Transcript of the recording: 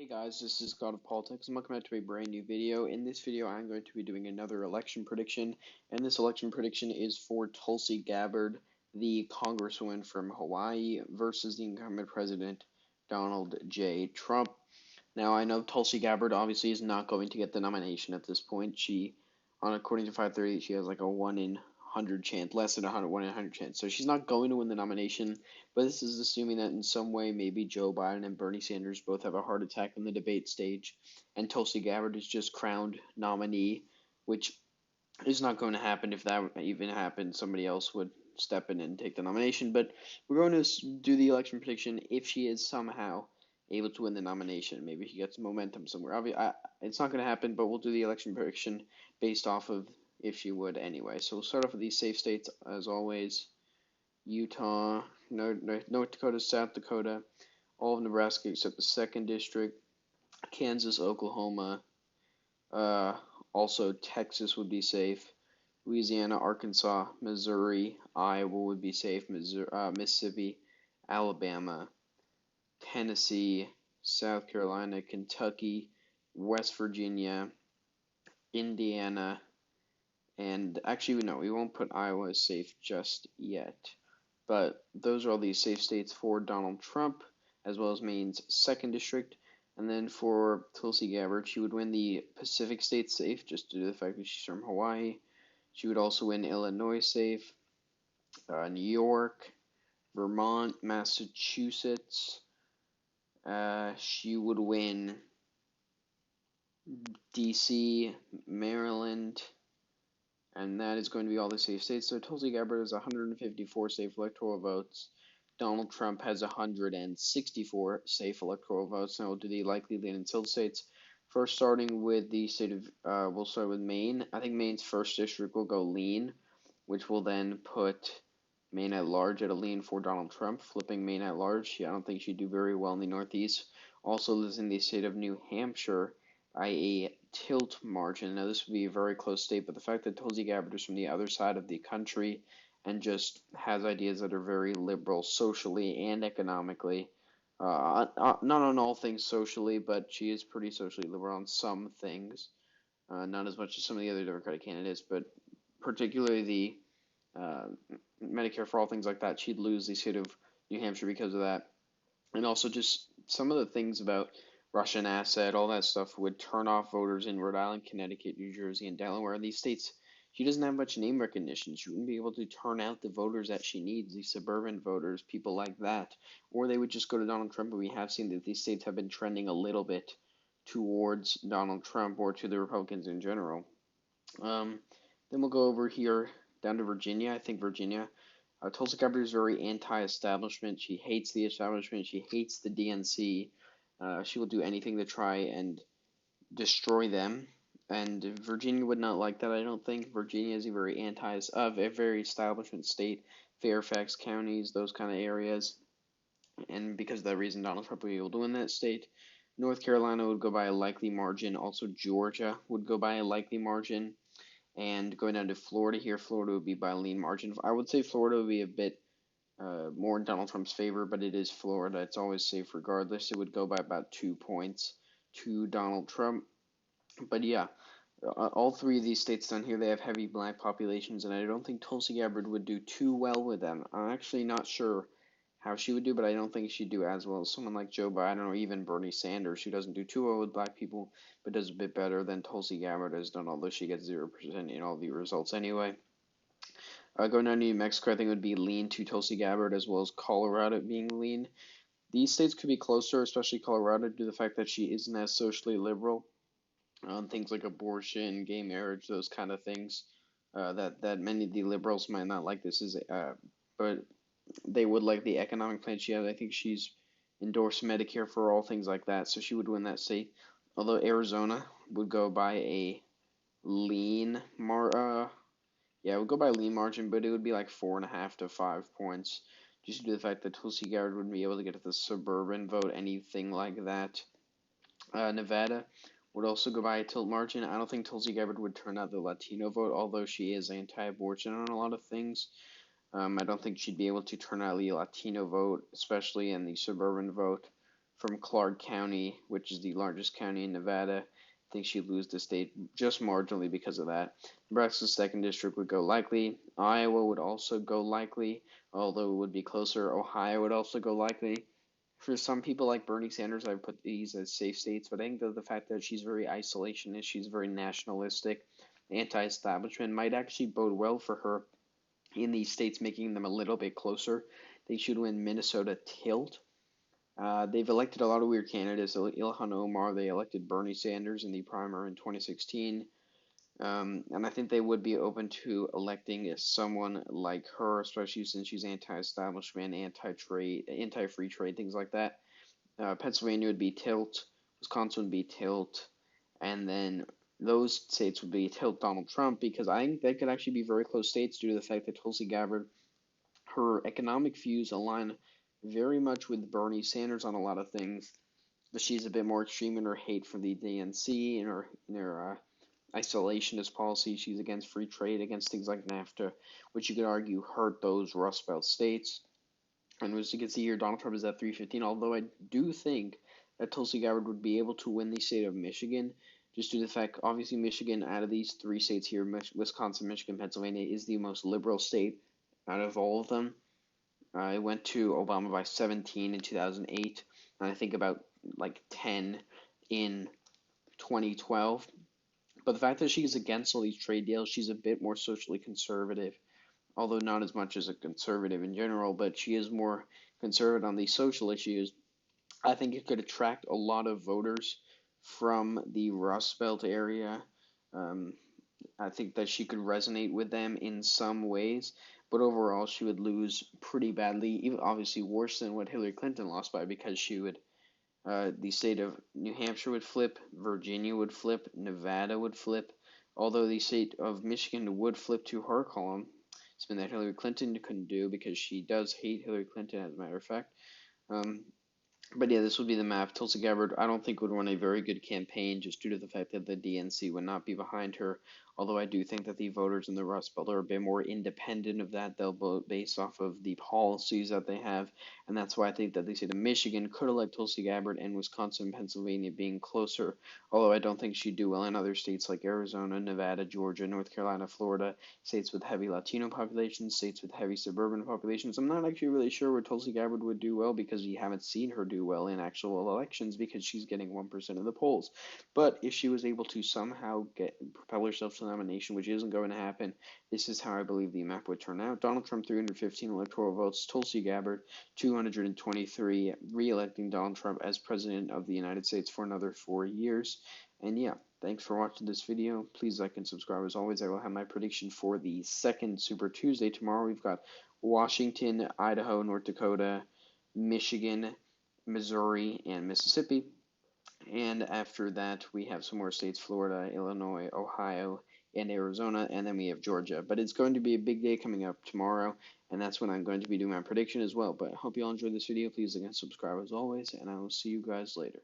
Guys, this is God of Politics and welcome back to a brand new video. In this video, I'm going to be doing another election prediction, and this election prediction is for Tulsi Gabbard, the congresswoman from Hawaii, versus the incumbent president, Donald J. Trump. Now, I know Tulsi Gabbard obviously is not going to get the nomination at this point. According to 538, she has like a 1 in 100 chance, less than 1 in 100 chance. So she's not going to win the nomination, but this is assuming that in some way maybe Joe Biden and Bernie Sanders both have a heart attack on the debate stage, and Tulsi Gabbard is just crowned nominee, which is not going to happen. If that even happened, somebody else would step in and take the nomination. But we're going to do the election prediction if she is somehow able to win the nomination. Maybe she gets momentum somewhere. It's not going to happen, but we'll do the election prediction based off of if she would anyway. So we'll start off with these safe states, as always. Utah, North Dakota, South Dakota, all of Nebraska except the 2nd District, Kansas, Oklahoma, also Texas would be safe, Louisiana, Arkansas, Missouri, Iowa would be safe, Mississippi, Alabama, Tennessee, South Carolina, Kentucky, West Virginia, Indiana, and actually, no, we won't put Iowa as safe just yet. But those are all these safe states for Donald Trump, as well as Maine's 2nd District. And then for Tulsi Gabbard, she would win the Pacific States safe, just due to the fact that she's from Hawaii. She would also win Illinois safe, New York, Vermont, Massachusetts. She would win D.C., Maryland, and that is going to be all the safe states. So Tulsi Gabbard has 154 safe electoral votes. Donald Trump has 164 safe electoral votes. Now we'll do the likely lean and tilt states. First, starting with the state of, we'll start with Maine. I think Maine's 1st District will go lean, which will then put Maine at large at a lean for Donald Trump, flipping Maine at large. I don't think she'd do very well in the Northeast. Also lives in the state of New Hampshire, i.e. tilt margin. Now, this would be a very close state, but the fact that Tulsi Gabbard is from the other side of the country and just has ideas that are very liberal socially and economically, not on all things socially, but she is pretty socially liberal on some things, not as much as some of the other Democratic candidates, but particularly the Medicare for all, things like that. She'd lose the state of New Hampshire because of that. And also just some of the things about Russian asset, all that stuff would turn off voters in Rhode Island, Connecticut, New Jersey, and Delaware. These states, she doesn't have much name recognition. She wouldn't be able to turn out the voters that she needs, the suburban voters, people like that. Or they would just go to Donald Trump, and we have seen that these states have been trending a little bit towards Donald Trump or to the Republicans in general. Then we'll go over here down to Virginia. I think Virginia, Tulsi Gabbard is very anti-establishment. She hates the establishment. She hates the DNC. She will do anything to try and destroy them, and Virginia would not like that. I don't think. Virginia is a very establishment state. Fairfax counties, those kind of areas, and because of that reason, Donald Trump would be able to win that state. North Carolina would go by a likely margin. Also, Georgia would go by a likely margin. And going down to Florida here, Florida would be by a lean margin. I would say Florida would be a bit more in Donald Trump's favor, but it is Florida. It's always safe regardless. It would go by about 2 points to Donald Trump. But yeah, all 3 of these states down here, they have heavy black populations, and I don't think Tulsi Gabbard would do too well with them. I'm actually not sure how she would do, but I don't think she'd do as well as someone like Joe Biden or even Bernie Sanders, who doesn't do too well with black people, but does a bit better than Tulsi Gabbard has done, although she gets 0% in all the results anyway. Going down to New Mexico, I think it would be lean to Tulsi Gabbard, as well as Colorado being lean. These states could be closer, especially Colorado, due to the fact that she isn't as socially liberal on things like abortion, gay marriage, those kind of things. That many of the liberals might not like but they would like the economic plan she has. I think she's endorsed Medicare for all, things like that, so she would win that state. Although Arizona would go by a lean it would go by lean margin, but it would be like 4.5 to 5 points, just due to the fact that Tulsi Gabbard wouldn't be able to get the suburban vote, anything like that. Nevada would also go by a tilt margin. I don't think Tulsi Gabbard would turn out the Latino vote, although she is anti-abortion on a lot of things. I don't think she'd be able to turn out the Latino vote, especially in the suburban vote, from Clark County, which is the largest county in Nevada. I think she'd lose the state just marginally because of that. Nebraska's second district would go likely. Iowa would also go likely, although it would be closer. Ohio would also go likely. For some people like Bernie Sanders, I put these as safe states, but I think that the fact that she's very isolationist, she's very nationalistic, anti-establishment, might actually bode well for her in these states, making them a little bit closer. They should win Minnesota tilt. They've elected a lot of weird candidates. Ilhan Omar, they elected Bernie Sanders in the primary in 2016. And I think they would be open to electing someone like her, especially since she's anti-establishment, anti-trade, anti-free trade, things like that. Pennsylvania would be tilt, Wisconsin would be tilt, and then those states would be tilt Donald Trump, because I think they could actually be very close states due to the fact that Tulsi Gabbard, her economic views align very much with Bernie Sanders on a lot of things, but she's a bit more extreme in her hate for the DNC and her isolationist policy. She's against free trade, against things like NAFTA, which you could argue hurt those Rust Belt states. And as you can see here, Donald Trump is at 315, although I do think that Tulsi Gabbard would be able to win the state of Michigan, just due to the fact, obviously, Michigan, out of these three states here, Wisconsin, Michigan, Pennsylvania, is the most liberal state out of all of them. It went to Obama by 17 in 2008, and I think about like 10 in 2012. But the fact that she's against all these trade deals, she's a bit more socially conservative, although not as much as a conservative in general, but she is more conservative on these social issues. I think it could attract a lot of voters from the Rust Belt area. I think that she could resonate with them in some ways, but overall she would lose pretty badly, even obviously worse than what Hillary Clinton lost by, because she would the state of New Hampshire would flip, Virginia would flip, Nevada would flip, although the state of Michigan would flip to her column. Something that Hillary Clinton couldn't do because she does hate Hillary Clinton, as a matter of fact. But yeah, this would be the map. Tulsi Gabbard, I don't think would run a very good campaign just due to the fact that the DNC would not be behind her. Although I do think that the voters in the Rust Belt are a bit more independent of that. They'll vote based off of the policies that they have. And that's why I think that the state of Michigan could elect Tulsi Gabbard, and Wisconsin and Pennsylvania being closer. Although I don't think she'd do well in other states like Arizona, Nevada, Georgia, North Carolina, Florida, states with heavy Latino populations, states with heavy suburban populations. I'm not actually really sure where Tulsi Gabbard would do well, because you haven't seen her do well in actual elections, because she's getting 1% of the polls. But if she was able to somehow propel herself to the nomination, which isn't going to happen, this is how I believe the map would turn out. Donald Trump, 315 electoral votes. Tulsi Gabbard, 223, re-electing Donald Trump as President of the United States for another 4 years. And yeah, thanks for watching this video. Please like and subscribe. As always, I will have my prediction for the second Super Tuesday tomorrow. We've got Washington, Idaho, North Dakota, Michigan, Missouri, and Mississippi. And after that, we have some more states: Florida, Illinois, Ohio, and Arizona, and then we have Georgia. But it's going to be a big day coming up tomorrow, and that's when I'm going to be doing my prediction as well. But I hope you all enjoyed this video. Please like and subscribe as always, and I will see you guys later.